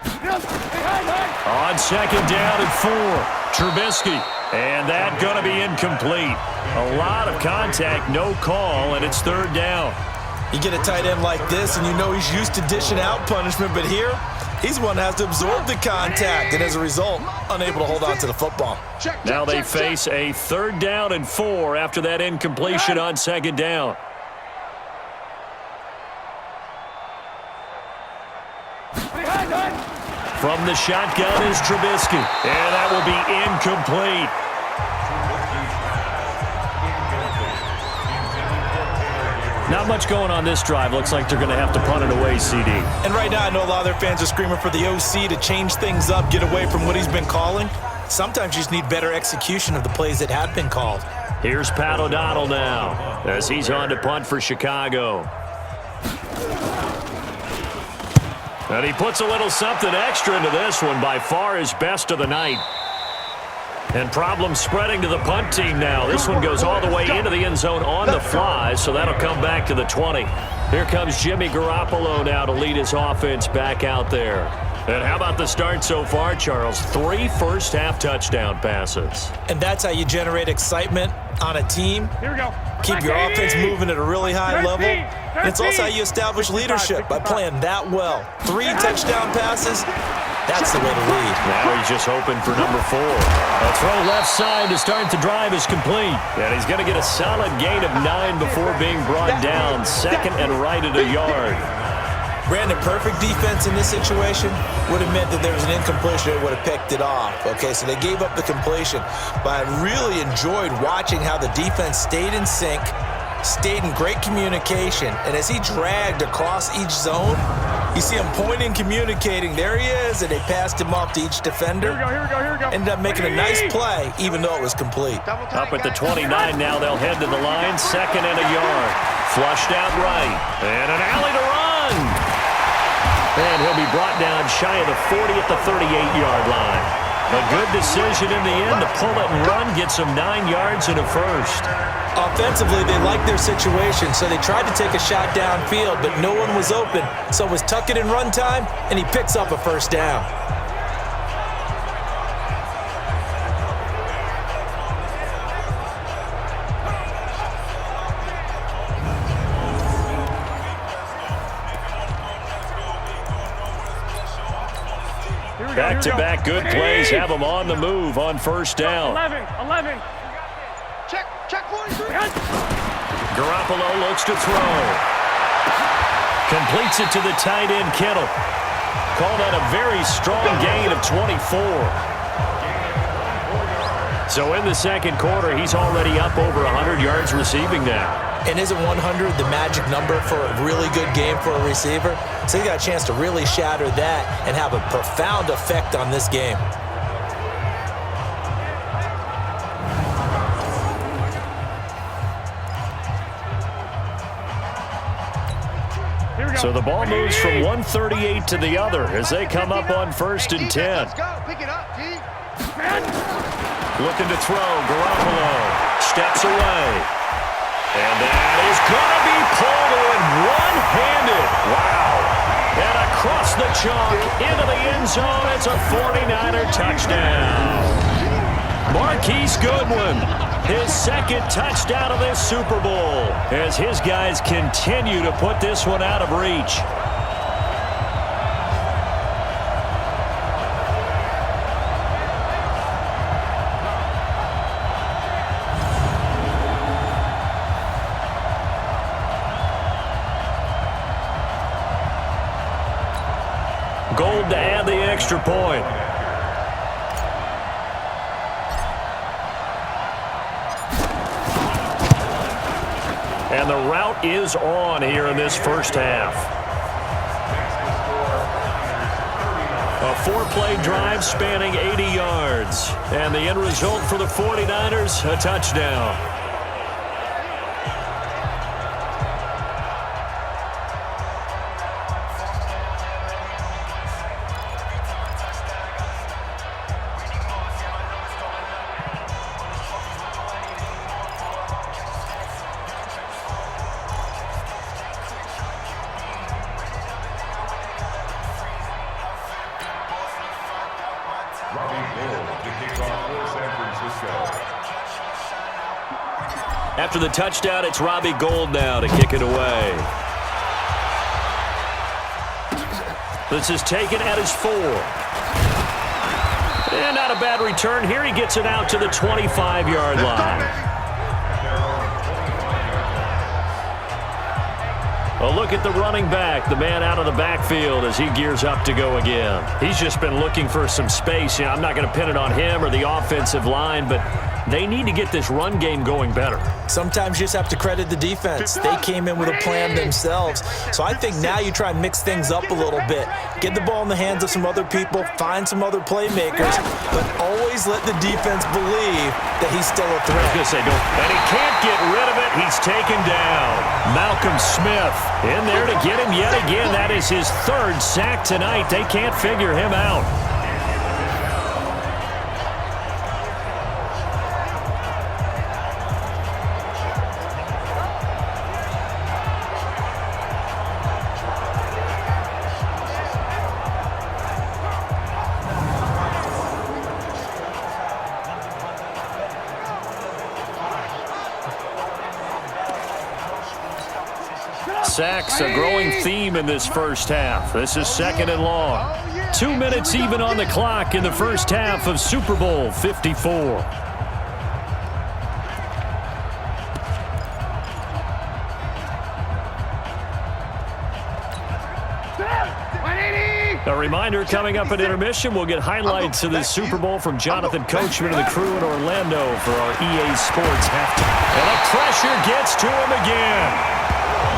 On second down and 4, Trubisky. And that going to be incomplete. A lot of contact, no call, and it's third down. You get a tight end like this, and you know he's used to dishing out punishment, but here, he's the one that has to absorb the contact, and as a result, unable to hold on to the football. Now they face a third down and 4 after that incompletion on second down. From the shotgun is Trubisky, and that will be incomplete. Not much going on this drive. Looks like they're going to have to punt it away, CD. And right now, I know a lot of their fans are screaming for the OC to change things up, get away from what he's been calling. Sometimes you just need better execution of the plays that have been called. Here's Pat O'Donnell now as he's on to punt for Chicago. And he puts a little something extra into this one, by far his best of the night. And problems spreading to the punt team now. This one goes all the way into the end zone on the fly, so that'll come back to the 20. Here comes Jimmy Garoppolo now to lead his offense back out there. And how about the start so far, Charles? 3 first-half touchdown passes. And that's how you generate excitement on a team. Here we go. Keep your offense moving at a really high level. And it's also how you establish leadership by playing that well. 3 touchdown passes, that's the way to lead. Now he's just hoping for number 4. A throw left side to start the drive is complete. And he's going to get a solid gain of 9 before being brought down. Second and right at a yard. Brandon, perfect defense in this situation would have meant that there was an incompletion that would have picked it off. Okay, so they gave up the completion. But I really enjoyed watching how the defense stayed in sync, stayed in great communication, and as he dragged across each zone, you see him pointing, communicating. There he is, and they passed him off to each defender. Here we go. Ended up making a nice play, even though it was complete. Up at the 29 now, they'll head to the line. Second and a yard. Flushed out right. And an alley to run. And he'll be brought down shy of the 40 at the 38-yard line. A good decision in the end to pull it and run, gets him 9 yards and a first. Offensively, they liked their situation, so they tried to take a shot downfield, but no one was open. So it was tuck it in run time, and he picks up a first down. Back-to-back good plays have him on the move on first down. 11. Check 43. Garoppolo looks to throw. Completes it to the tight end, Kittle. Call that a very strong gain of 24. So in the second quarter, he's already up over 100 yards receiving now. And isn't 100 the magic number for a really good game for a receiver? So he got a chance to really shatter that and have a profound effect on this game. So the ball moves from 138 to the other as they come up on first and 10. Let's go. Pick it up, D. Looking to throw. Garoppolo steps away. And that is going to be pulled in one-handed. Wow. And across the chalk into the end zone. It's a 49er touchdown. Marquise Goodwin, his second touchdown of this Super Bowl as his guys continue to put this one out of reach. Gold to add the extra point. And the route is on here in this first half. A 4-play drive spanning 80 yards. And the end result for the 49ers, a touchdown. After the touchdown, it's Robbie Gould now to kick it away. This is taken at his 4. And not a bad return here. He gets it out to the 25-yard line. A look at the running back, the man out of the backfield as he gears up to go again. He's just been looking for some space. I'm not going to pin it on him or the offensive line, but they need to get this run game going better. Sometimes you just have to credit the defense. They came in with a plan themselves. So I think now you try and mix things up a little bit. Get the ball in the hands of some other people, find some other playmakers, but always let the defense believe that he's still a threat. I was going to say, and he can't get rid of it. He's taken down. Malcolm Smith in there to get him yet again. That is his 3rd sack tonight. They can't figure him out. Sacks, a growing theme in this first half. This is 2nd and long. 2 minutes even on the clock in the first half of Super Bowl 54. A reminder, coming up at intermission, we'll get highlights of this Super Bowl from Jonathan Coachman and the crew in Orlando for our EA Sports halftime. And the pressure gets to him again.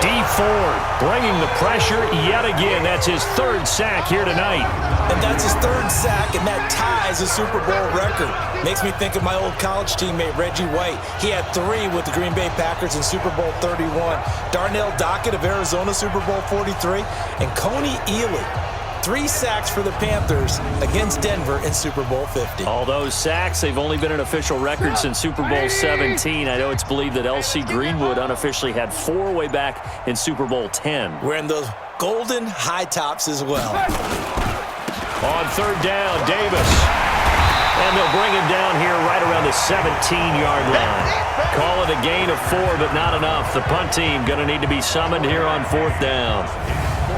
D. Ford bringing the pressure yet again. That's his 3rd sack here tonight. And that's his 3rd sack, and that ties a Super Bowl record. Makes me think of my old college teammate, Reggie White. He had 3 with the Green Bay Packers in Super Bowl 31. Darnell Dockett of Arizona, Super Bowl 43. And Coney Ealy, 3 sacks for the Panthers against Denver in Super Bowl 50. All those sacks, they've only been an official record since Super Bowl 17. I know it's believed that L.C. Greenwood unofficially had 4 way back in Super Bowl 10. Wearing those golden high tops as well. On 3rd down, Davis. And they'll bring him down here right around the 17-yard line. Call it a gain of 4, but not enough. The punt team going to need to be summoned here on 4th down.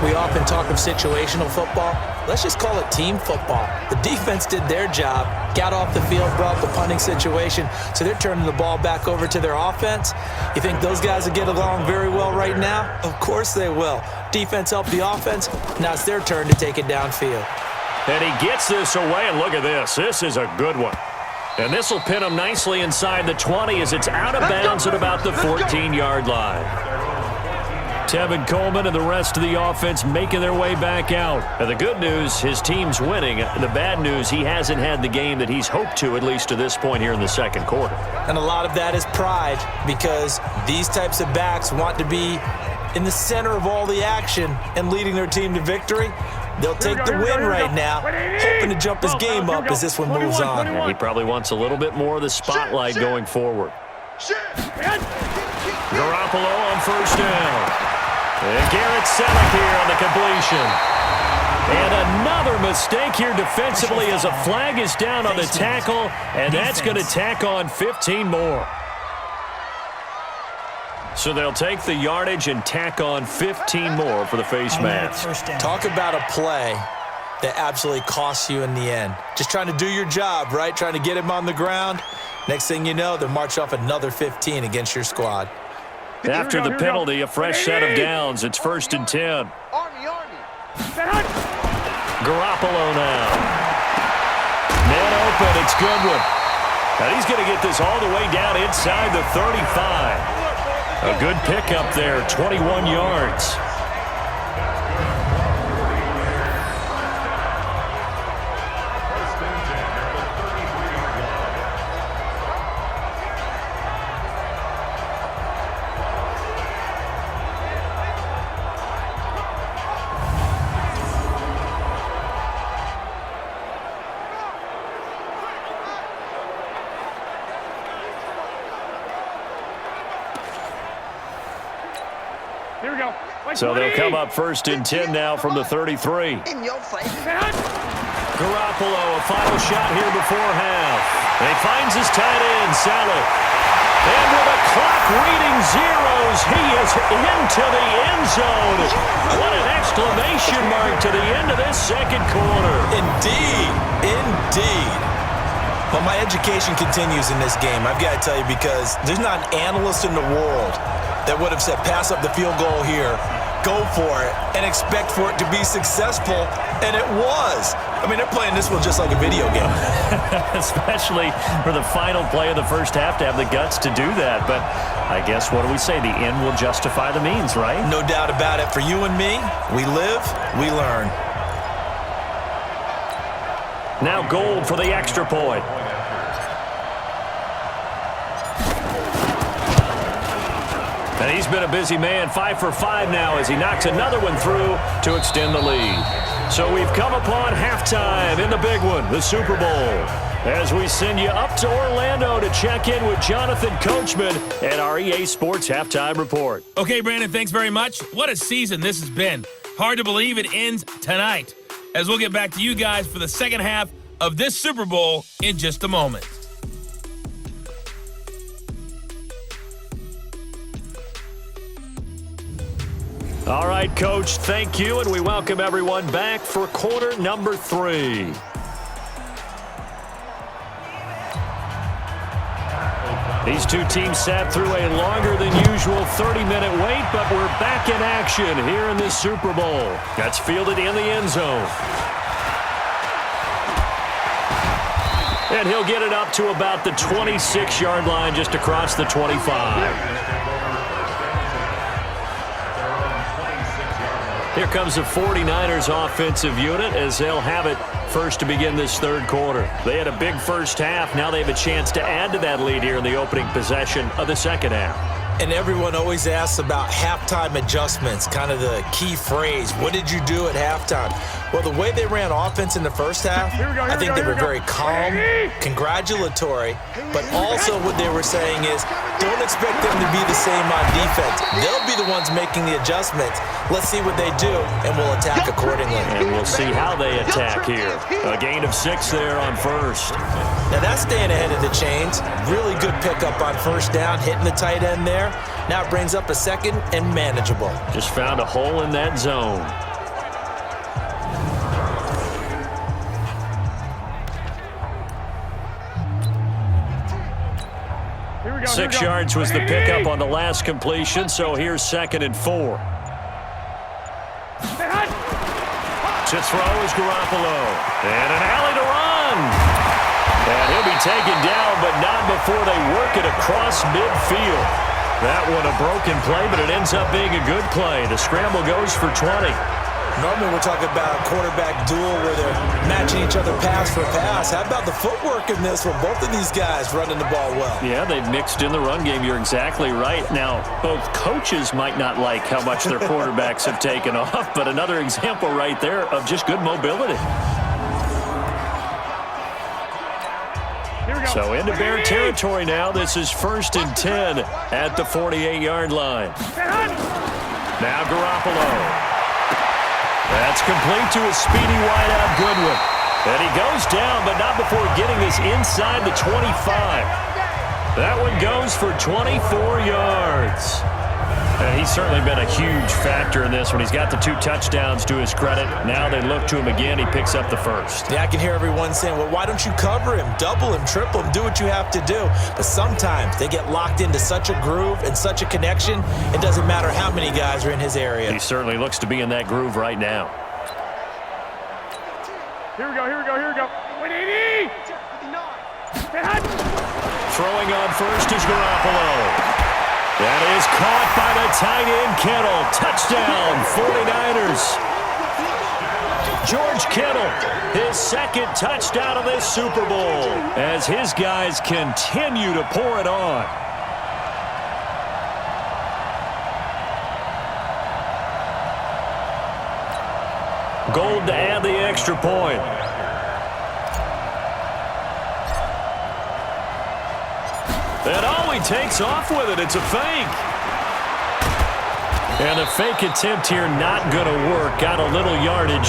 We often talk of situational football. Let's just call it team football. The defense did their job, got off the field, brought the punting situation, so they're turning the ball back over to their offense. You think those guys will get along very well right now? Of course they will. Defense helped the offense. Now it's their turn to take it downfield. And he gets this away, and look at this. This is a good one. And this will pin him nicely inside the 20 as it's out of bounds at about the 14-yard line. Tevin Coleman and the rest of the offense making their way back out. And the good news, his team's winning. The bad news, he hasn't had the game that he's hoped to, at least to this point here in the 2nd quarter. And a lot of that is pride, because these types of backs want to be in the center of all the action and leading their team to victory. They'll take the win right now, hoping to jump his game up as this one moves on. And he probably wants a little bit more of the spotlight going forward. Garoppolo on 1st down. And Garrett Selleck here on the completion. And another mistake here defensively as a flag is down on the tackle, and that's going to tack on 15 more. So they'll take the yardage and tack on 15 more for the face mask. Talk about a play that absolutely costs you in the end. Just trying to do your job, right? Trying to get him on the ground. Next thing you know, they'll march off another 15 against your squad. After the penalty, a fresh set of downs. It's 1st and 10. Garoppolo now. Man open, it's Goodwin. And he's going to get this all the way down inside the 35. A good pickup there, 21 yards. So they'll come up 1st and 10 now from the 33. In your face. Garoppolo, a final shot here before half. And he finds his tight end, Saleh. And with the clock reading zeros, he is into the end zone. What an exclamation mark to the end of this second quarter. Indeed, indeed. Well, my education continues in this game, I've got to tell you, because there's not an analyst in the world that would have said pass up the field goal here, go for it, and expect for it to be successful, and it was. I mean, they're playing this one just like a video game. Especially for the final play of the first half to have the guts to do that. But I guess, what do we say? The end will justify the means, right? No doubt about it. For you and me, we live, we learn. Now Gold for the extra point. And he's been a busy man, 5 for 5 now as he knocks another one through to extend the lead. So we've come upon halftime in the big one, the Super Bowl, as we send you up to Orlando to check in with Jonathan Coachman and our EA Sports Halftime Report. Okay, Brandon, thanks very much. What a season this has been. Hard to believe it ends tonight, as we'll get back to you guys for the second half of this Super Bowl in just a moment. All right, Coach, thank you, and we welcome everyone back for quarter number 3. These two teams sat through a longer than usual 30-minute wait, but we're back in action here in this Super Bowl. That's fielded in the end zone. And he'll get it up to about the 26-yard line, just across the 25. Here comes the 49ers offensive unit as they'll have it first to begin this third quarter. They had a big first half. Now they have a chance to add to that lead here in the opening possession of the second half. And everyone always asks about halftime adjustments, kind of the key phrase. What did you do at halftime? Well, the way they ran offense in the first half, I think they were very calm, congratulatory, but also what they were saying is, don't expect them to be the same on defense. They'll be the ones making the adjustments. Let's see what they do, and we'll attack accordingly. And we'll see how they attack here. A gain of 6 there on first. Now that's staying ahead of the chains. Really good pickup on first down, hitting the tight end there. Now it brings up a second and manageable. Just found a hole in that zone. Here we go. 6 yards was the pickup on the last completion, so here's 2nd and 4. To throw is Garoppolo. And an alley to run. And he'll be taken down, but not before they work it across midfield. That one a broken play, but it ends up being a good play. The scramble goes for 20. Normally we're talking about a quarterback duel where they're matching each other pass for pass. How about the footwork in this one? Both of these guys running the ball well. Yeah, they've mixed in the run game. You're exactly right. Now, both coaches might not like how much their quarterbacks have taken off, but another example right there of just good mobility. So into Bear territory now. This is 1st and 10 at the 48-yard line. Now Garoppolo. That's complete to a speedy wideout Goodwin. And he goes down, but not before getting this inside the 25. That one goes for 24 yards. And he's certainly been a huge factor in this one. He's got the 2 touchdowns to his credit. Now they look to him again. He picks up the first. Yeah, I can hear everyone saying, well, why don't you cover him, double him, triple him, do what you have to do. But sometimes they get locked into such a groove and such a connection, it doesn't matter how many guys are in his area. He certainly looks to be in that groove right now. Here we go. 180. Throwing on first is Garoppolo. That is caught by the tight end, Kittle. Touchdown, 49ers. George Kittle, his 2nd touchdown of this Super Bowl, as his guys continue to pour it on. Gold to add the extra point. And he takes off with it. It's a fake. And a fake attempt here not going to work. Got a little yardage.